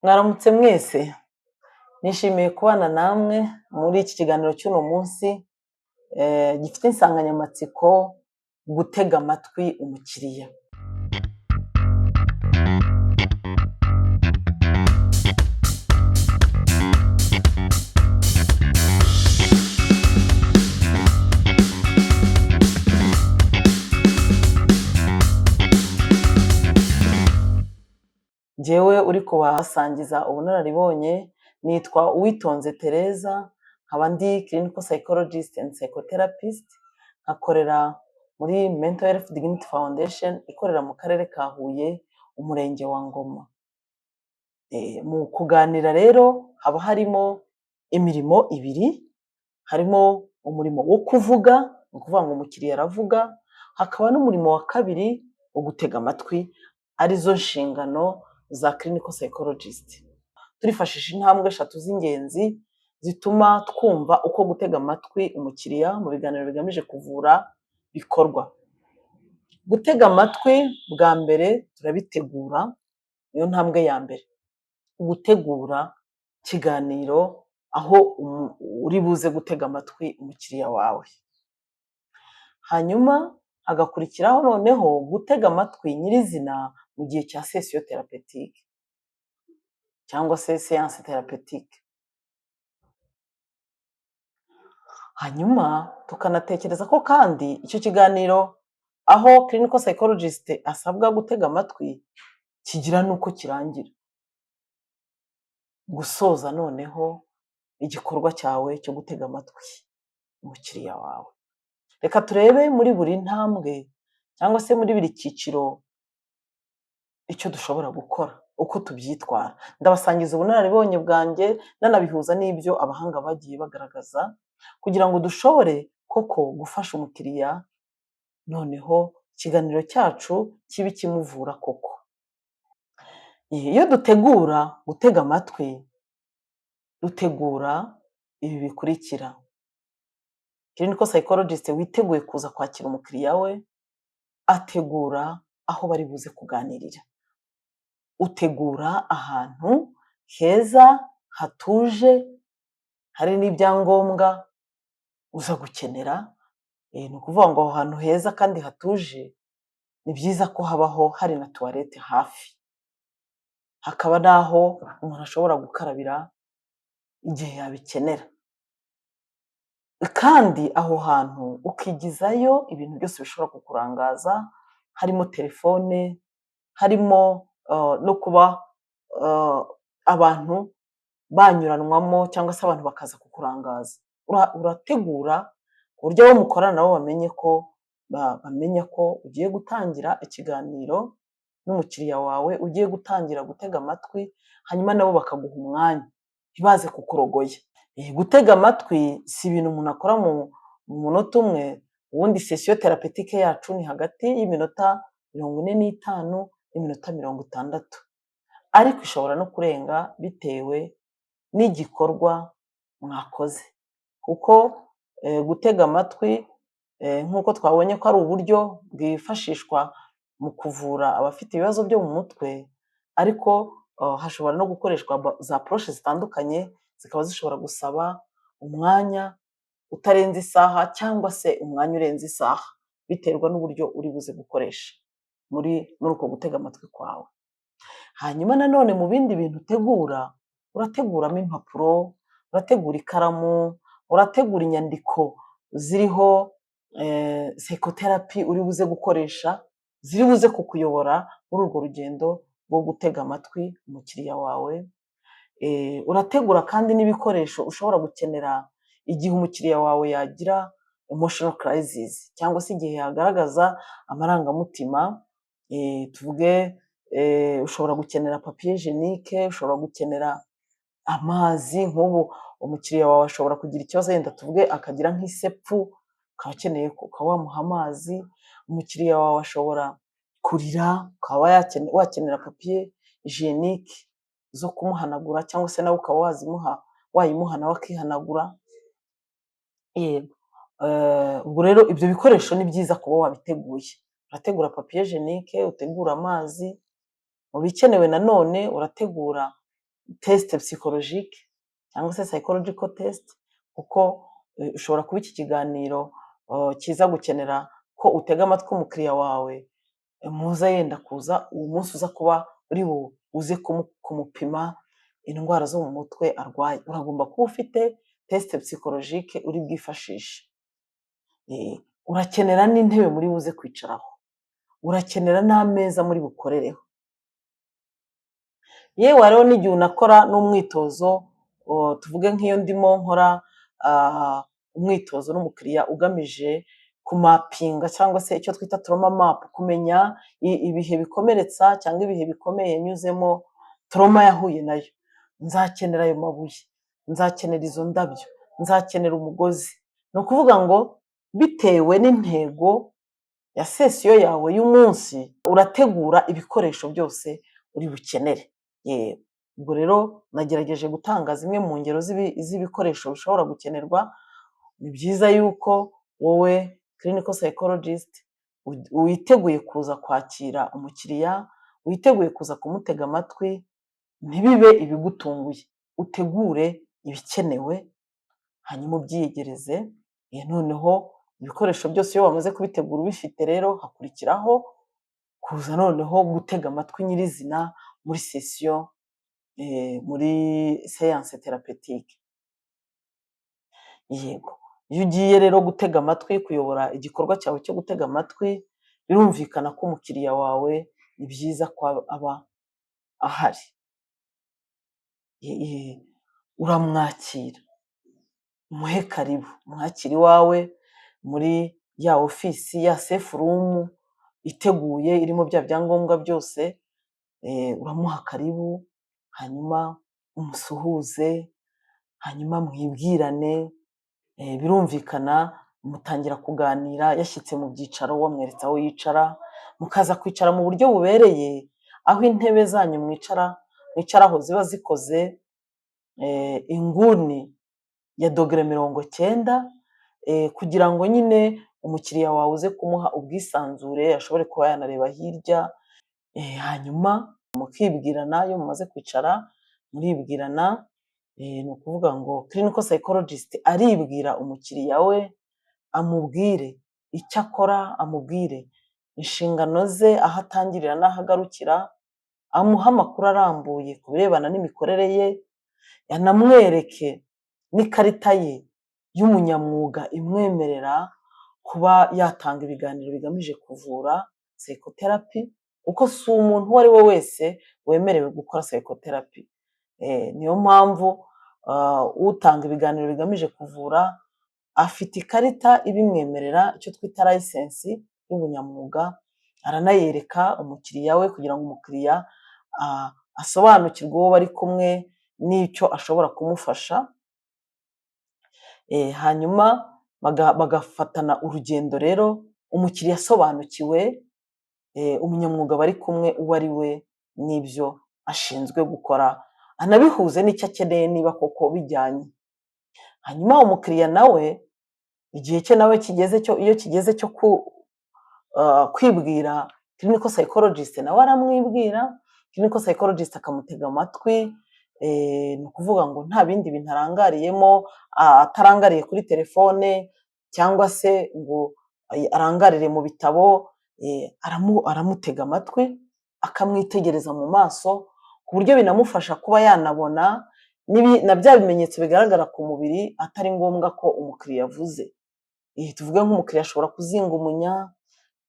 Mwaramutse mwese, nishimiye kubana namwe muri iki kiganiro cy'uno munsi gifite insanganyamatsiko gutega amatwi umukiriya. Njyewe uri kubasangiza ubunararibonye nitwa Uwitonze Tereza, nkaba ndi clinical psychologist and psychotherapist, nkakorera muri Mental Health Dignity Foundation ikorera mu karere ka Huye, umurenge wa Ngoma. Mu kuganira rero haba harimo imirimo ibiri, harimo umurimo wo kuvuga, ni ukuvuga ngo umukiriya aravuga, hakaba n'umurimo wa kabiri wo gutega amatwi, arizo nshingano za clinical psychologist. Turifashisha intambwe eshatu z'ingenzi zituma twumva uko gutega amatwi umukiriya mu biganiro bigamije kuvura bikorwa. Gutega amatwi bwa mbere turabitegura, niyo ntambwe ya mbere. Gutegura ikiganiro aho uri buze gutega amatwi umukiriya wawe. Hanyuma hagakurikiraho noneho gutega amatwi nyirizina mu gihe cya session thérapeutique cyangwa se séance thérapeutique. Hanyuma tukanatekereza ko kandi icyo kiganiro aho clinical psychologist asabwa gutega amatwi kigira nuko kirangira. Gusoza noneho igikorwa cyawe cyo gutega amatwi umukiriya wawe. Reka turebe muri buri ntambwe cyangwa se muri buri cyiciro icyo dushobora gukora, uko tubyitwara. Ndabasangiza ubunararibonye bwanjye nanabihuza n'ibyo abahanga bagiye bagaragaza kugira ngo dushobore koko gufasha umukiriya, noneho ikiganiro cyacu kibe kimuvura koko. Iyo dutegura gutega amatwi, dutegura ibi bikurikira. Clinical psychologist witeguye kuza kwakira umukiriya we, ategura aho bari buze kuganirira. Utegura ahantu heza, hatuje, hari n'ibyangombwa uza gukenera. Ni ukuvuga ngo aho hantu heza kandi hatuje, ni byiza ko habaho hari na toilette hafi. Hakaba n'aho umuntu ashobora gukarabira igihe yabikenera. Kandi aho hantu ukigizayo ibintu byose bishobora kukurangaza, harimo telefone, harimo no kuba abantu banyuranwamo cyangwa se abantu bakaza kukurangaza. Urategura ku buryo abo mukorana nabo bamenya ko ugiye gutangira ikiganiro n'umukiriya wawe, ugiye gutangira gutega amatwi, hanyuma nabo bakaguha umwanya, ntibaze kukurogoya. Gutega amatwi si ibintu umuntu akora mu munota umwe, ubundi session thérapeutique yacu ni hagati y'iminota 45 n'iminota 60, ariko ishobora no kurenga bitewe n'igikorwa mwakoze. Kuko gutega amatwi nk'uko twabonye ko ari uburyo bwifashishwa mu kuvura abafite ibibazo byo mu mutwe, ariko hashobora no gukoreshwa za approche zitandukanye, zikaba zishobora gusaba umwanya utarenze isaha cyangwa se umwanya urenze isaha, biterwa n'uburyo uri buze gukoresha muri uko gutega amatwi kwawe. Hanyuma nanone mu bindi bintu utegura, urateguramo impapuro, urategura ikaramu, urategura inyandiko ziriho psychotherapy uri buze gukoresha, ziri buze kukuyobora muri urwo rugendo rwo gutega amatwi umukiriya wawe. Urategura kandi n'ibikoresho ushobora gukenera igihe umukiriya wawe yagira emotional crisis cyangwa se igihe yagaragaza amarangamutima. Tuvuge ushobora gukenera papier hygienique, ushobora gukenera amazi. Nk'ubu umukiriya wawe ashobora kugira ikibazo, yenda tuvuge akagira nk'isepfu, ukaba ukeneye ukaba wamuha amazi. Umukiriya wawe ashobora kurira, ukaba wakenera papier hygienique zo kumuhanagura, cyangwa se nawe ukaba wayimuha nawe akihanagura. Ubwo rero ibyo bikoresho ni byiza kuba wabiteguye. Urategura papier hygienique, utegura amazi. Mu bikenewe nanone urategura test psychologique cyangwa se psychological test, kuko ushobora kuba iki kiganiro kiza gukenera ko utega amatwi umukiriya wawe, muza yenda kuza uwo munsi uza kuba uri buze kumupima indwara zo mu mutwe arwaye, uragomba kuba ufite test psychologique uri bwifashishe. Urakenera n'intebe muri buze kwicaraho, urakenera n'ameza muri bukorereho. Yewe hariho n'igihe unakora n'umwitozo, tuvuge nk'iyo ndimo nkora umwitozo n'umukiriya ugamije kumapinga cyangwa se icyo twita trauma map, kumenya ibihe bikomeretsa cyangwa ibihe bikomeye yanyuzemo, trauma yahuye nayo. Nzakenera ayo mabuye, nzakenera izo ndabyo, nzakenera umugozi. Ni ukuvuga ngo bitewe n'intego ya sesiyo yawe y'umunsi, urategura ibikoresho byose uri bukenere. Ubwo rero nagerageje gutanga zimwe mu ngero z'ibikoresho bishobora gukenerwa. Ni byiza yuko wowe clinical psychologist witeguye kuza kwakira umukiriya, witeguye kuza kumutega amatwi, ntibibe ibigutunguye, utegure ibikenewe hanyuma ubyiyegereze. Noneho ibikoresho byose iyo wamaze kubitegura ubifite, rero hakurikiraho kuza noneho gutega amatwi nyirizina muri sesiyo, muri séance thérapeutique. Yego, iyo ugiye rero gutega amatwi, kuyobora igikorwa cyawe cyo gutega amatwi, birumvikana ko umukiriya wawe ni byiza ko aba ahari. Uramwakira, umuhe karibu, umwakire iwawe muri ya ofisi, ya safe room iteguye irimo bya byangombwa byose. Uramuha karibu, hanyuma umusuhuze, hanyuma mwibwirane. Birumvikana mutangira kuganira yashyitse mu byicaro, wamweretse aho yicara, mukaza kwicara mu buryo bubereye, aho intebe zanyu mwicaraho ziba zikoze inguni ya dogere 90, kugira ngo nyine umukiriya wawe uze kumuha ubwisanzure, ashobore kuba yanareba hirya. Hanyuma mukibwirana, iyo mumaze kwicara muribwirana. Ni ukuvuga ngo clinical psychologist aribwira umukiriya we, amubwire icyo akora, amubwire inshingano ze, aho atangirira n'aho agarukira, amuha amakuru arambuye ku birebana n'imikorere ye, yanamwereke n'ikarita ye y'umunyamwuga imwemerera kuba yatanga ibiganiro bigamije kuvura psychotherapy, kuko si umuntu uwo ari we wese wemerewe gukora psychotherapy. Niyo mpamvu utanga ibiganiro bigamije kuvura afite ikarita ibimwemerera, icyo twita license y'ubunyamwuga. Aranayereka umukiriya we kugira ngo umukiriya asobanukirwe uwo bari kumwe n'icyo ashobora kumufasha. Hanyuma bagafatana urugendo rero, umukiriya asobanukiwe umunyamwuga bari kumwe uwo ari we n'ibyo ashinzwe gukora, anabihuze n'icyo akeneye niba koko bijyanye. Hanyuma umukiriya nawe igihe cye nawe iyo kigeze cyo kwibwira clinical psychologist, nawe aramwibwira, clinical psychologist akamutega amatwi. Ni ukuvuga ngo nta bindi bintu arangariyemo, atarangariye kuri telefone cyangwa se ngo arangarire mu bitabo. Aramutega amatwi, akamwitegereza mu maso, ku buryo binamufasha kuba yanabona na bya bimenyetso bigaragara ku mubiri, atari ngombwa ko umukiriya avuze. Tuvuge nk'umukiriya ashobora kuzinga umunya,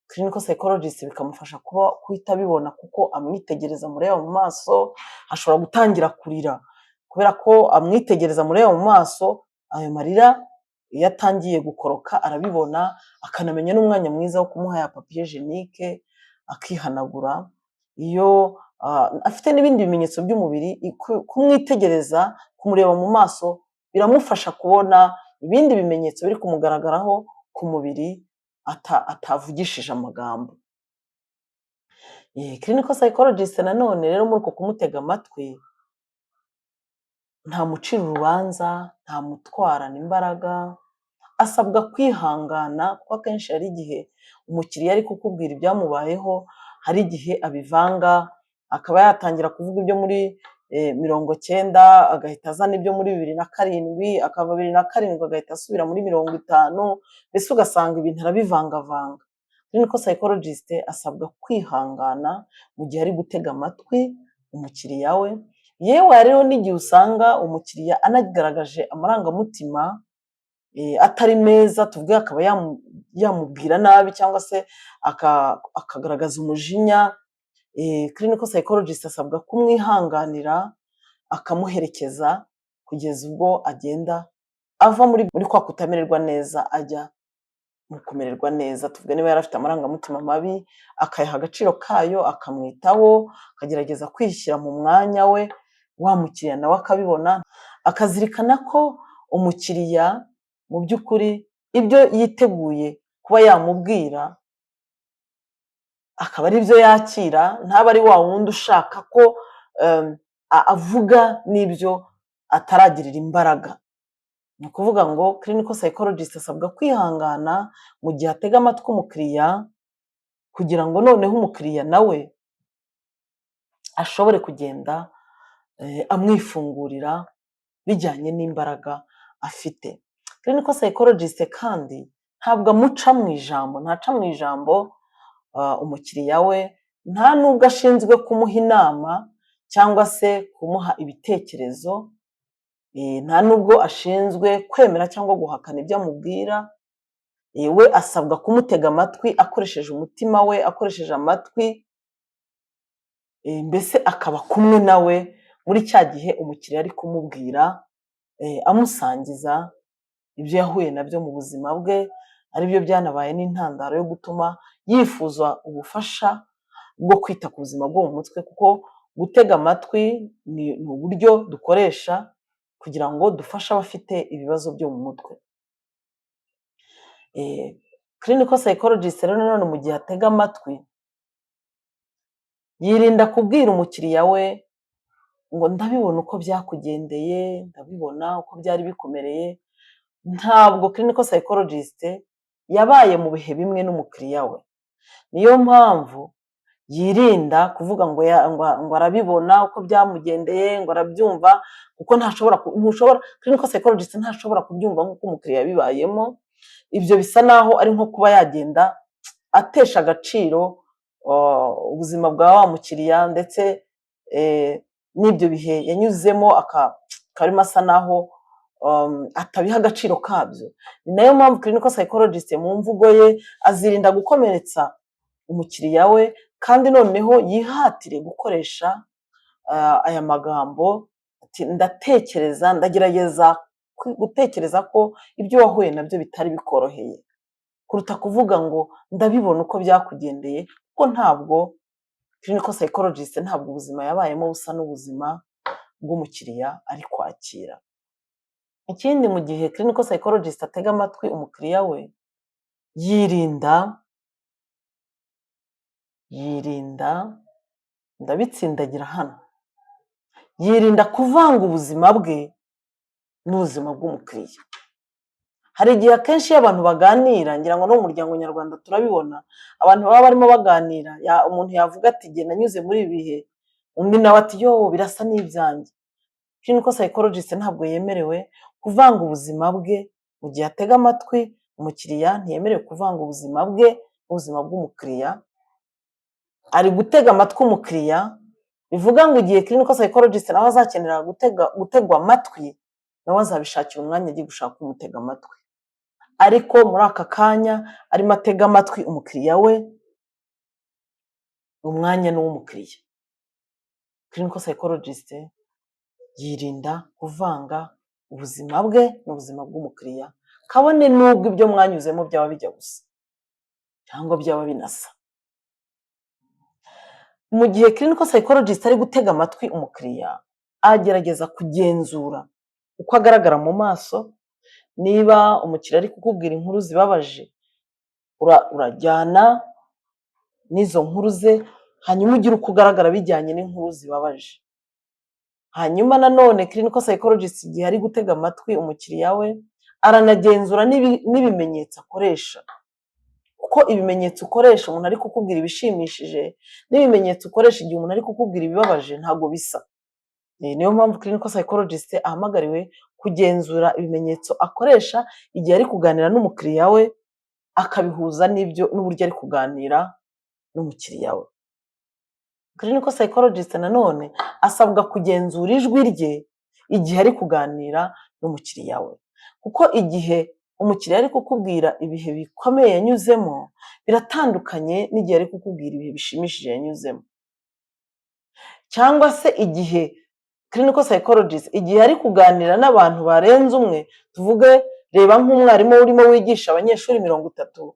clinical psychologist bikamufasha guhita abibona kuko amwitegereza mureba mu maso. Ashobora gutangira kurira kubera ko amwitegereza mureba mu maso. Ayo marira iyo atangiye gukoroka arabibona, akanamenya n'umwanya mwiza wo kumuha ya papier hygienique akihanagura. Iyo afite n'ibindi bimenyetso by'umubiri, kumwitegereza, kumureba mu maso biramufasha kubona ibindi bimenyetso biri kumugaragaraho ku mubiri atavugishije amagambo. Clinical psychologist nanone rero muri uko kumutega amatwi, nta mucira urubanza, nta mutwarana imbaraga, asabwa kwihangana, kuko akenshi hari igihe umukiriya ari kukubwira ibyamubayeho, hari igihe abivanga, akaba yatangira kuvuga ibyo muri 90 agahita azana ibyo muri 2007, akava 2007 agahita asubira muri 50, mbese ugasanga ibintu arabivangavanga. Clinical psychologist asabwa kwihangana mu gihe ari gutega amatwi umukiriya we, yewe hariho n'igihe usanga umukiriya anagaragaje amarangamutima atari meza, tuvuge akaba yamubwira nabi cyangwa se akagaragaza umujinya. Clinical psychologist asabwa kumwihanganira, akamuherekeza kugeza ubwo agenda ava muri kwa kutamererwa neza ajya mu kumererwa neza. Tuvuge niba yari afite amarangamutima mabi, akayaha agaciro kayo, akamwitaho, akagerageza kwishyira mu mwanya we, wa mukiriya nawe akabibona, akazirikana ko umukiriya mu by'ukuri ibyo yiteguye kuba yamubwira akaba ari byo yakira, ntaba ari wa wundi ushaka ko avuga n'ibyo ataragirira imbaraga. Ni ukuvuga ngo clinical psychologist asabwa kwihangana mu gihe atega amatwi umukiriya, kugira ngo noneho umukiriya nawe ashobore kugenda amwifungurira bijyanye n'imbaraga afite. Clinical psychologist kandi ntabwo amuca mu ijambo, ntaca mu ijambo umukiriya we, nta nubwo ashinzwe kumuha inama cyangwa se kumuha ibitekerezo, nta nubwo ashinzwe kwemera cyangwa guhakana ibyo amubwira. We asabwa kumutega amatwi akoresheje umutima we, akoresheje amatwi, mbese akaba kumwe nawe muri cya gihe umukiriya ari kumubwira, amusangiza ibyo yahuye nabyo mu buzima bwe, aribyo byanabaye n'intandaro yo gutuma yifuza ubufasha bwo kwita ku buzima bwo mu mutwe, kuko gutega amatwi ni uburyo dukoresha kugira ngo dufashe abafite ibibazo byo mu mutwe. Clinical psychologist rero nanone mu gihe atega amatwi, yirinda kubwira umukiriya we ngo ndabibona uko byakugendeye, ndabibona uko byari bikumereye. Ntabwo clinical psychologist yabaye mu bihe bimwe n'umukiriya we, niyo mpamvu yirinda kuvuga ngo arabibona uko byamugendeye, ngo arabyumva, kuko clinical psychologist ntashobora kubyumva nk'uko umukiriya yabibayemo. Ibyo bisa naho ari nko kuba yagenda atesha agaciro ubuzima bwa wa mukiriya, ndetse n'ibyo bihe yanyuzemo akarimo asa naho atabiha agaciro kabyo. Ni nayo mpamvu clinical psychologist mu mvugo ye azirinda gukomeretsa umukiriya we, kandi noneho yihatire gukoresha aya magambo ati ndagerageza gutekereza ko ibyo wahuye nabyo bitari bikoroheye, kuruta kuvuga ngo ndabibona uko byakugendeye, kuko ntabwo clinical psychologist ntabwo ubuzima yabayemo busa n'ubuzima bw'umukiriya ari kwakira. Ikindi, mu gihe clinical psychologist atega amatwi umukiriya we, yirinda ndabitsindagira hano, yirinda kuvanga ubuzima bwe n'ubuzima bw'umukiriya. Hari igihe akenshi iyo abantu baganira, ngira ngo no mu muryango nyarwanda turabibona, abantu baba barimo baganira, umuntu yavuga ati jye nanyuze muri ibi bihe, undi nawe ati yo birasa n'ibyanjye. Clinical psychologist ntabwo yemerewe kuvanga ubuzima bwe mu gihe atega amatwi umukiriya, ntiyemerewe kuvanga ubuzima bwe n'ubuzima bw'umukiriya. Ari gutega amatwi umukiriya, bivuga ngo igihe clinical psychologist nawe azakenera gutegwa amatwi, nawe azabishakira umwanya agiye gushaka umutega amatwi. Ariko muri aka kanya arimo atega amatwi umukiriya we, umwanya ni uw'umukiriya. Clinical psychologist yirinda kuvanga ubuzima bwe n'ubuzima bw'umukiriya, kabone n'ubwo ibyo mwanyuzemo byaba bijya gusa cyangwa byaba binasa. Mu gihe clinical psychologist ari gutega amatwi umukiriya, agerageza kugenzura uko agaragara mu maso. Niba umukiriya ari kukubwira inkuru zibabaje, urajyana n'izo nkuru ze, hanyuma ugire uko ugaragara bijyanye n'inkuru zibabaje. Hanyuma nanone clinical psychologist igihe ari gutega amatwi umukiriya we, aranagenzura n'ibimenyetso akoresha, kuko ibimenyetso ukoresha umuntu ari kukubwira ibishimishije n'ibimenyetso ukoresha igihe umuntu ari kukubwira ibibabaje ntabwo bisa. Niyo mpamvu clinical psychologist ahamagariwe kugenzura ibimenyetso akoresha igihe ari kuganira n'umukiriya we, akabihuza n'uburyo ari kuganira n'umukiriya we. Clinical psychologist nanone asabwa kugenzura ijwi rye igihe ari kuganira n'umukiriya we, kuko igihe umukiriya ari kukubwira ibihe bikomeye yanyuzemo biratandukanye n'igihe ari kukubwira ibihe bishimishije yanyuzemo. Cyangwa se igihe clinical psychologist igihe ari kuganira n'abantu barenze umwe, tuvuge reba nk'umwarimu urimo wigisha abanyeshuri 30,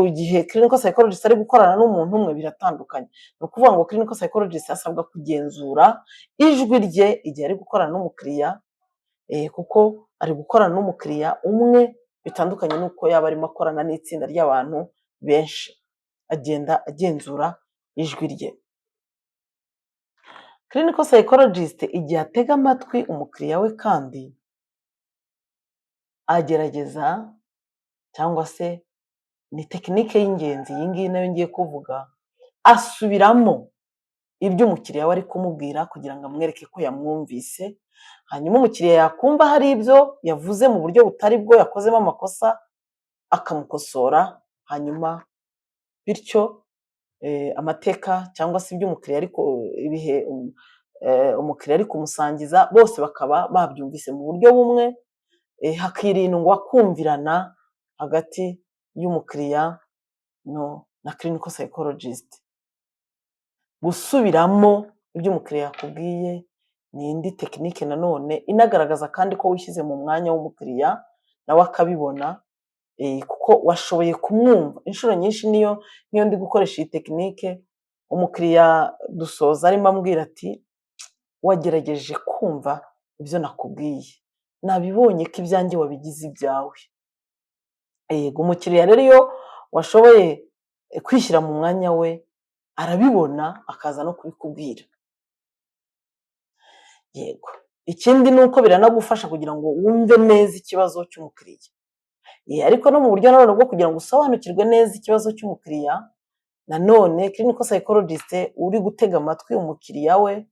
igihe clinical psychologist ari gukorana n'umuntu umwe biratandukanye. Ni ukuvuga ngo clinical psychologist asabwa kugenzura ijwi rye igihe ari gukorana n'umukiriya, kuko ari gukorana n'umukiriya umwe bitandukanye n'uko yaba arimo akorana n'itsinda ry'abantu benshi, agenda agenzura ijwi rye. Clinical psychologist igihe atega amatwi umukiriya we kandi agerageza, cyangwa se ni tekinike y'ingenzi iyi ngiyi nayo ngiye kuvuga, asubiramo ibyo umukiriya we ari kumubwira kugira ngo amwereke ko yamwumvise, hanyuma umukiriya yakumva hari ibyo yavuze mu buryo butari bwo, yakozemo amakosa akamukosora, hanyuma bityo amateka cyangwa se ibyo ibihe umukiriya ari kumusangiza bose bakaba babyumvise mu buryo bumwe, hakirindwa kumvirana hagati y'umukiriya na clinical psychologist. Gusubiramo ibyo umukiriya yakubwiye ni indi tekinike nanone inagaragaza kandi ko wishyize mu mwanya w'umukiriya nawe akabibona, kuko washoboye kumwumva. Inshuro nyinshi niyo ndi gukoresha iyi tekinike, umukiriya dusoza arimo ambwira ati wagerageje kumva ibyo nakubwiye, nabibonye ko ibyanjye wabigize ibyawe. Yego, umukiriya rero iyo washoboye kwishyira mu mwanya we arabibona akaza no kubikubwira. Yego, ikindi ni uko biranagufasha kugira ngo wumve neza ikibazo cy'umukiriya. Ariko no mu buryo nanone bwo kugira ngo usobanukirwe neza ikibazo cy'umukiriya, nanone clinical psychologist uri gutega amatwi umukiriya we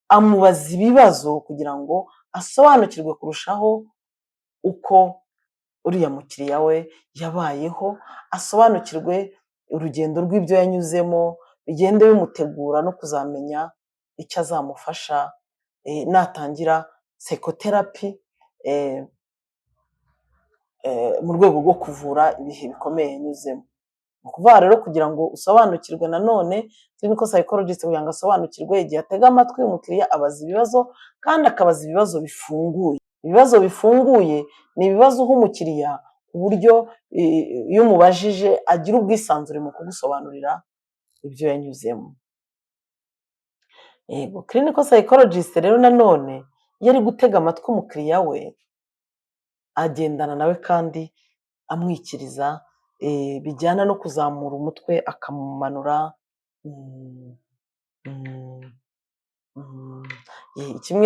amubaza ibibazo kugira ngo asobanukirwe kurushaho uko uriya mukiriya we yabayeho, asobanukirwe urugendo rw'ibyo yanyuzemo, bigende bimutegura no kuzamenya icyo azamufasha natangira psychotherapy mu rwego rwo kuvura ibihe bikomeye yanyuzemo. Ni ukuvuga rero kugira ngo usobanukirwe nanone clinical psychologist kugira ngo asobanukirwe, igihe atega amatwi umukiriya abaza ibibazo, kandi akabaza ibibazo bifunguye. Ibibazo bifunguye ni ibibazo uha umukiriya ku buryo iyo umubajije agira ubwisanzure mu kugusobanurira ibyo yanyuzemo. Yego, clinical psychologist rero nanone iyo ari gutega amatwi umukiriya we agendana nawe kandi amwikiriza, bijyana no kuzamura umutwe akamumanura.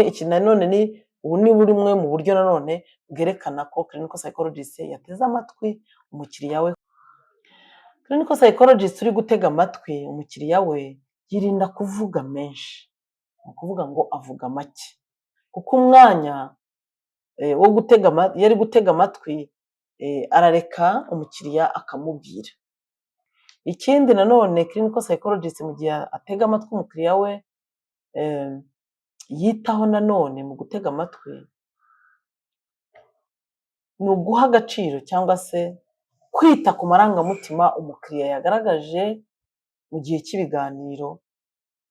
Iki nanone ubu ni bumwe mu buryo nanone bwerekana ko clinical psychologist yateze amatwi umukiriya we. Clinical psychologist uri gutega amatwi umukiriya we yirinda kuvuga menshi, ni ukuvuga ngo avuga make, kuko umwanya wo iyo ari gutega amatwi arareka umukiriya akamubwira. Ikindi nanone clinical psychologist mu gihe atega amatwi umukiriya we yitaho nanone mu gutega amatwi, ni uguha agaciro cyangwa se kwita ku marangamutima umukiriya yagaragaje mu gihe cy'ibiganiro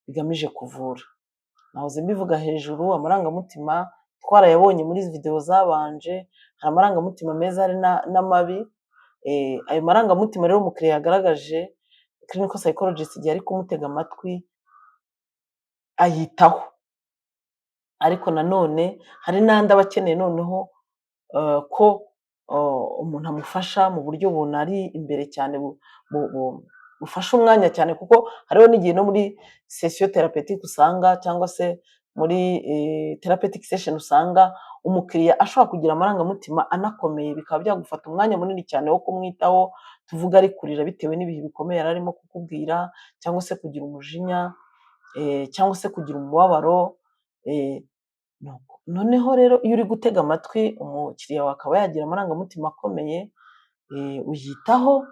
bigamije kuvura. Nahoze mbivuga hejuru, amarangamutima twarayabonye muri video zabanje, hari amarangamutima meza hari n'amabi. Ayo marangamutima rero umukiriya yagaragaje, clinical psychologist igihe ari kumutega amatwi ayitaho. Ariko nanone hari n'andi aba akeneye noneho ko umuntu amufasha mu buryo bunari imbere cyane, bufasha umwanya cyane, kuko hariho n'igihe no muri session thérapeutique usanga, cyangwa se muri therapeutic session usanga umukiriya ashobora kugira amarangamutima anakomeye, bikaba byagufata umwanya munini cyane wo kumwitaho, tuvuga ari kurira bitewe n'ibihe bikomeye yari arimo kukubwira, cyangwa se kugira umujinya, cyangwa se kugira umubabaro, Noneho rero iyo uri gutega amatwi umukiriya wawe akaba yagira amarangamutima akomeye, uyitaho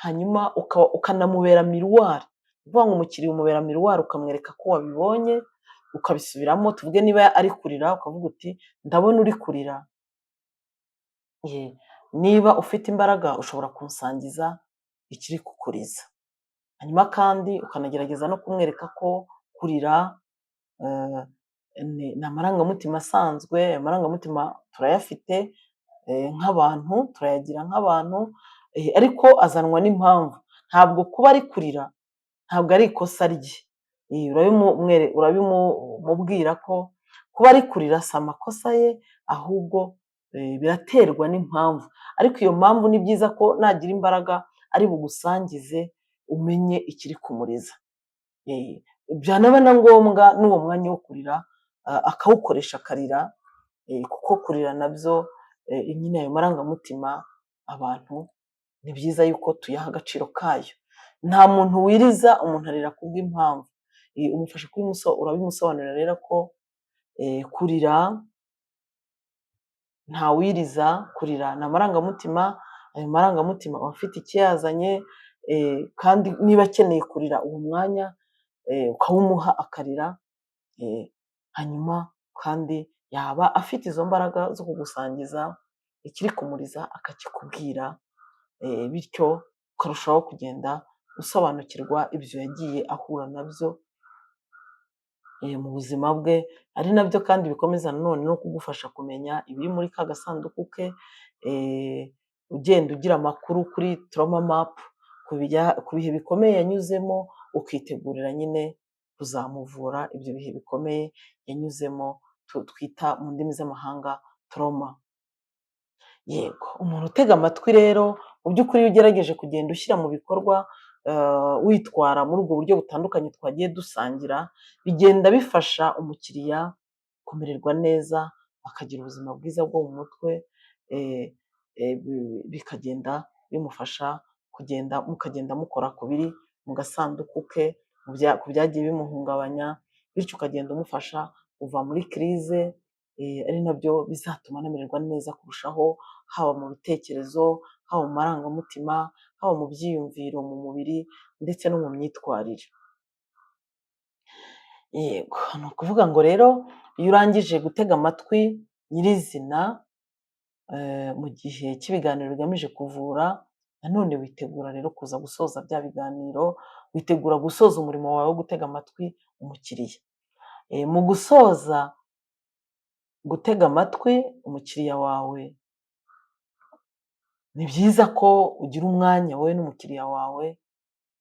hanyuma ukanamubera miruwari. Ni ukuvuga ngo umukiriya umubera miruwari ukamwereka ko wabibonye, ukabisubiramo. Tuvuge niba ari kurira ukavuga uti ndabona uri kurira, niba ufite imbaraga ushobora kunsangiza ikiri kukuriza. Hanyuma kandi ukanagerageza no kumwereka ko kurira ni amarangamutima asanzwe. Amarangamutima turayafite nk'abantu, turayagira nk'abantu, ariko azanwa n'impamvu. Ntabwo kuba ari kurira ntabwo ari ikosa rye. Urabimubwira ko kuba ari kurira si amakosa ye, ahubwo biraterwa n'impamvu. Ariko iyo mpamvu ni byiza ko nagira imbaraga ari bugusangize umenye ikiri kumuriza. Byanaba na ngombwa n'uwo mwanya wo kurira akawukoresha akarira, kuko kurira nabyo nyine ayo marangamutima abantu ni byiza yuko tuyaha agaciro kayo. Nta muntu wiriza, umuntu arira kubw'impamvu. Umufasha urabimusobanurira rero ko kurira ntawiriza, kurira ni amarangamutima. Ayo marangamutima aba afite ikiyazanye, kandi niba akeneye kurira uwo mwanya ukawumuha akarira, hanyuma kandi yaba afite izo mbaraga zo kugusangiza ikiri kumuriza akakikubwira, bityo ukarushaho kugenda usobanukirwa ibyo yagiye ahura nabyo mu buzima bwe. Ari nabyo kandi bikomeza nanone no kugufasha kumenya ibiri muri ka gasanduku ke, ugenda ugira amakuru kuri trauma map ku bihe bikomeye yanyuzemo, ukitegurira nyine kuzamuvura ibyo bihe bikomeye yanyuzemo, twita mu ndimi z'amahanga trauma. Yego, umuntu utega amatwi rero mu by'ukuri iyo ugerageje kugenda ushyira mu bikorwa, witwara muri ubwo buryo butandukanye twagiye dusangira, bigenda bifasha umukiriya kumererwa neza, akagira ubuzima bwiza bwo mu mutwe, bikagenda bimufasha mukagenda mukora ku biri mu gasanduku ke, ku byagiye bimuhungabanya, bityo ukagenda umufasha kuva muri kirize, ari nabyo bizatuma anamererwa neza kurushaho, haba mu bitekerezo, haba mu marangamutima, haba mu byiyumviro, mu mubiri ndetse no mu myitwarire. Yego, ni ukuvuga ngo rero iyo urangije gutega amatwi nyirizina mu gihe cy'ibiganiro bigamije kuvura, nanone witegura rero kuza gusoza bya biganiro, witegura gusoza umurimo wawe wo gutega amatwi umukiriya. Mu gusoza gutega amatwi umukiriya wawe, ni byiza ko ugira umwanya wowe n'umukiriya wawe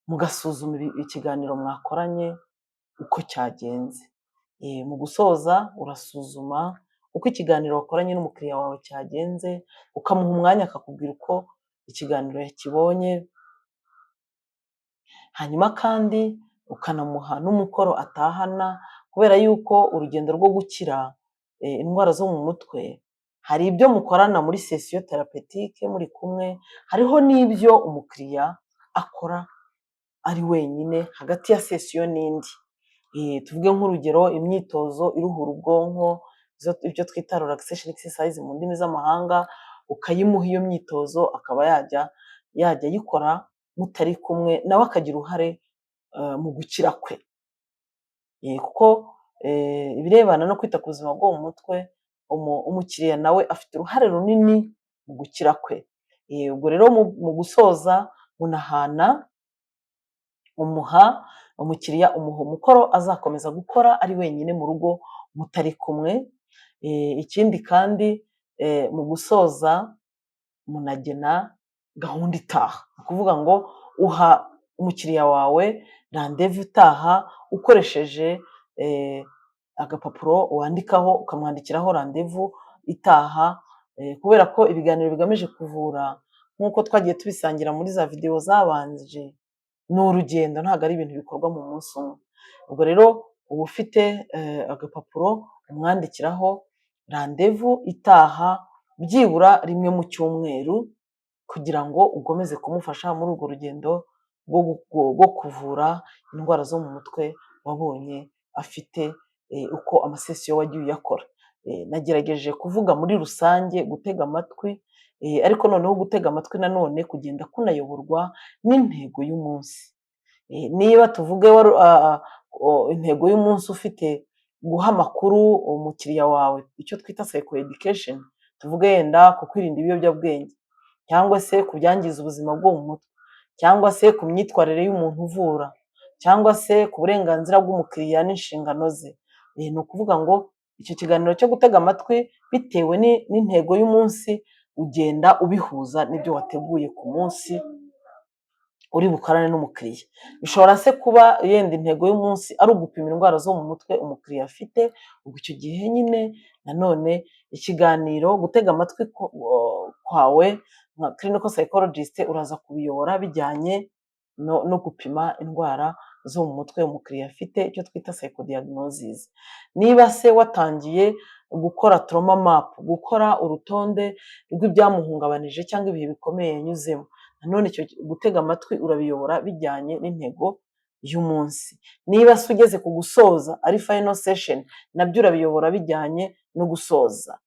mugasuzuma ikiganiro mwakoranye uko cyagenze. Mu gusoza urasuzuma uko ikiganiro wakoranye n'umukiriya wawe cyagenze, ukamuha umwanya akakubwira uko ikiganiro yakibonye, hanyuma kandi ukanamuha n'umukoro atahana, kubera yuko urugendo rwo gukira indwara zo mu mutwe, hari ibyo mukorana muri sesiyo terapetike muri kumwe, hariho n'ibyo umukiriya akora ari wenyine hagati ya sesiyo n'indi. Tuvuge nk'urugero, imyitozo iruhura ubwonko, ibyo twita relaxation exercise mu ndimi z'amahanga, ukayimuha iyo myitozo akaba yajya ayikora mutari kumwe, nawe akagira uruhare mu gukira kwe. Kuko ibirebana no kwita ku buzima bwo mu mutwe, umukiriya nawe afite uruhare runini mu gukira kwe. Ubwo rero mu gusoza umukiriya umuha umukoro azakomeza gukora ari wenyine mu rugo mutari kumwe. Ikindi kandi mu gusoza munagena gahunda itaha. Ni ukuvuga ngo uha umukiriya wawe randevu itaha ukoresheje agapapuro wandikaho, ukamwandikiraho randevu itaha, kubera ko ibiganiro bigamije kuvura nk'uko twagiye tubisangira muri za videwo zabanje, ni urugendo, ntabwo ari ibintu bikorwa mu munsi umwe. Ubwo rero uba ufite agapapuro umwandikiraho randevu itaha byibura rimwe mu cyumweru, kugira ngo ukomeze kumufasha muri urwo rugendo rwo kuvura indwara zo mu mutwe wabonye afite uko amasesiyo wagiye uyakora. Nagerageje kuvuga muri rusange gutega amatwi, ariko noneho gutega amatwi nanone kugenda kunayoborwa n'intego y'umunsi. Niba tuvuge intego y'umunsi ufite guha amakuru umukiriya wawe icyo twita psycho education, tuvuge yenda ku kwirinda ibiyobyabwenge cyangwa se ku byangiza ubuzima bwo mu mutwe cyangwa se ku myitwarire y'umuntu uvura cyangwa se ku burenganzira bw'umukiriya n'inshingano ze. Ni ukuvuga ngo icyo kiganiro cyo gutega amatwi bitewe n'intego y'umunsi ugenda ubihuza n'ibyo wateguye ku munsi uri bukorane n'umukiriya. Bishobora se kuba yenda intego y'umunsi ari ugupima indwara zo mu mutwe umukiriya afite, ubwo icyo gihe nyine nanone ikiganiro gutega amatwi kwawe nka clinical psychologist uraza kubiyobora bijyanye no gupima indwara zo mu mutwe umukiriya afite, icyo twita psychodiagnosis. Niba se watangiye gukora trauma map, gukora urutonde rw'ibyamuhungabanije cyangwa ibihe bikomeye yanyuzemo, nanone icyo gutega amatwi urabiyobora bijyanye n'intego y'umunsi. Niba se ugeze ku gusoza ari final session, nabyo urabiyobora bijyanye no gusoza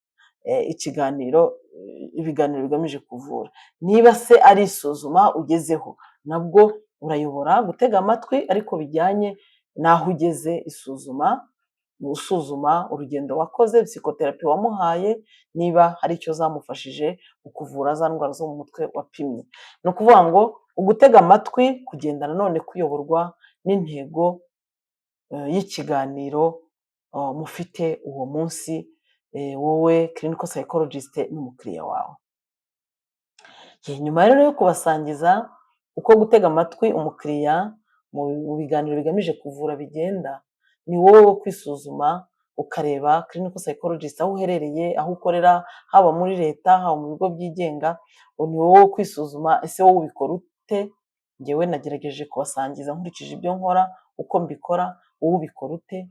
ibiganiro bigamije kuvura. Niba se ari isuzuma ugezeho, nabwo urayobora gutega amatwi ariko bijyanye n'aho ugeze isuzuma, usuzuma urugendo wakoze, psychotherapy wamuhaye, niba hari icyo zamufashije ukuvura za ndwara zo mu mutwe wapimye. Ni ukuvuga ngo ugutega amatwi kugenda nanone kuyoborwa n'intego y'ikiganiro mufite uwo munsi, wowe clinical psychologist n'umukiriya wawe. Nyuma rero yo kubasangiza uko gutega amatwi umukiriya mu biganiro bigamije kuvura bigenda, ni wowe wo kwisuzuma ukareba clinical psychologist aho uherereye, aho ukorera, haba muri leta, haba mu bigo byigenga, ni wowe wo kwisuzuma ese wowe ubikora ute. Njyewe nagerageje kubasangiza nkurikije ibyo nkora, uko mbikora, wowe ubikora ute.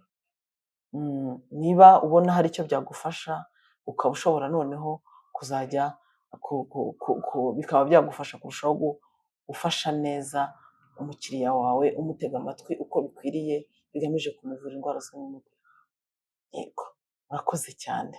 Niba ubona hari icyo byagufasha, ukaba ushobora noneho kuzajya bikaba byagufasha kurushaho gufasha neza umukiriya wawe, umutega amatwi uko bikwiriye bigamije kumuvura indwara zo mu mutwe. Yego, murakoze cyane.